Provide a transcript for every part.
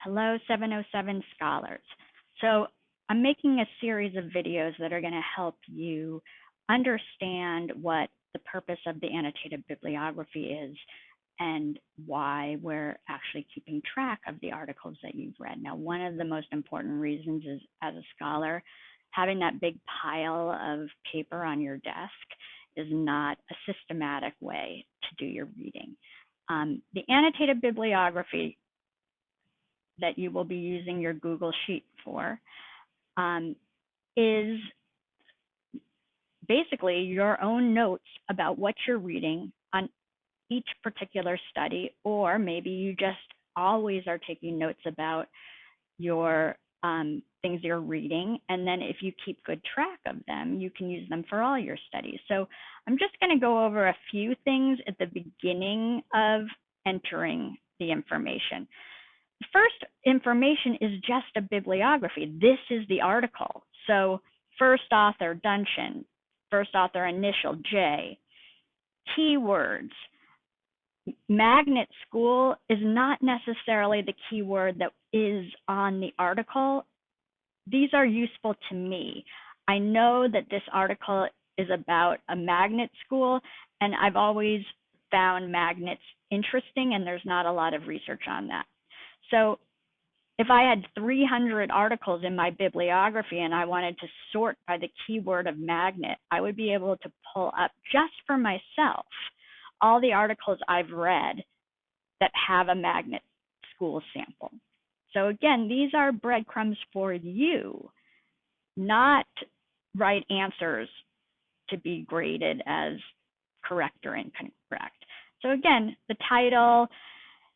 Hello, 707 Scholars. So I'm making a series of videos that are going to help you understand what the purpose of the annotated bibliography is and why we're actually keeping track of the articles that you've read. Now, one of the most important reasons is, as a scholar, having that big pile of paper on your desk is not a systematic way to do your reading. The annotated bibliography that you will be using your Google Sheet for is basically your own notes about what you're reading on each particular study, or maybe you just always are taking notes about your things you're reading, and then if you keep good track of them, you can use them for all your studies. So I'm just going to go over a few things at the beginning of entering the information. The first information is just a bibliography. This is the article. So first author, Duncan, first author initial, J. Keywords. Magnet school is not necessarily the keyword that is on the article. These are useful to me. I know that this article is about a magnet school, and I've always found magnets interesting, and there's not a lot of research on that. So if I had 300 articles in my bibliography and I wanted to sort by the keyword of magnet, I would be able to pull up just for myself all the articles I've read that have a magnet school sample. So again, these are breadcrumbs for you, not right answers to be graded as correct or incorrect. So again, the title.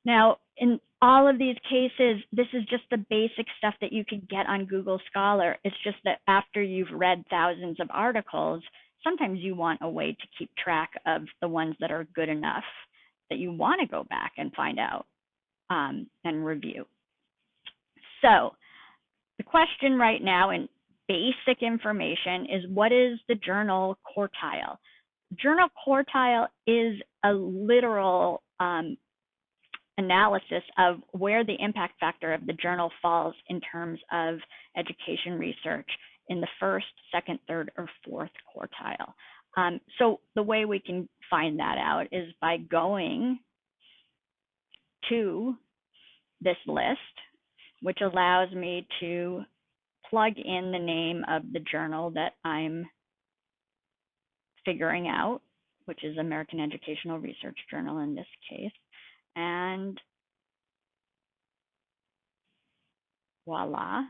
Now, in all of these cases, this is just the basic stuff that you could get on Google Scholar. It's just that after you've read thousands of articles, sometimes you want a way to keep track of the ones that are good enough that you want to go back and find out and review. So the question right now in basic information is, what is the journal quartile? Journal quartile is a literal analysis of where the impact factor of the journal falls in terms of education research in the first, second, third, or fourth quartile. So the way we can find that out is by going to this list, which allows me to plug in the name of the journal that I'm figuring out, which is American Educational Research Journal in this case. And voila.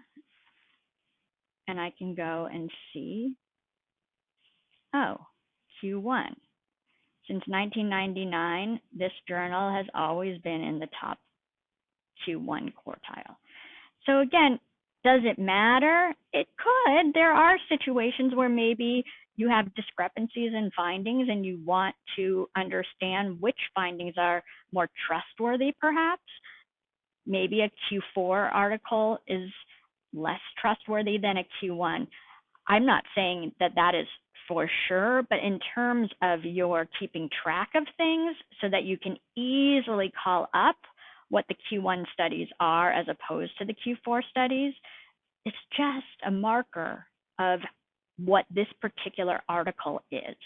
And I can go and see, oh, Q1. Since 1999, this journal has always been in the top Q1 quartile. So again, does it matter? It could. There are situations where maybe you have discrepancies in findings and you want to understand which findings are more trustworthy, perhaps. Maybe a Q4 article is less trustworthy than a Q1. I'm not saying that that is for sure, but in terms of your keeping track of things so that you can easily call up what the Q1 studies are as opposed to the Q4 studies, it's just a marker of what this particular article is.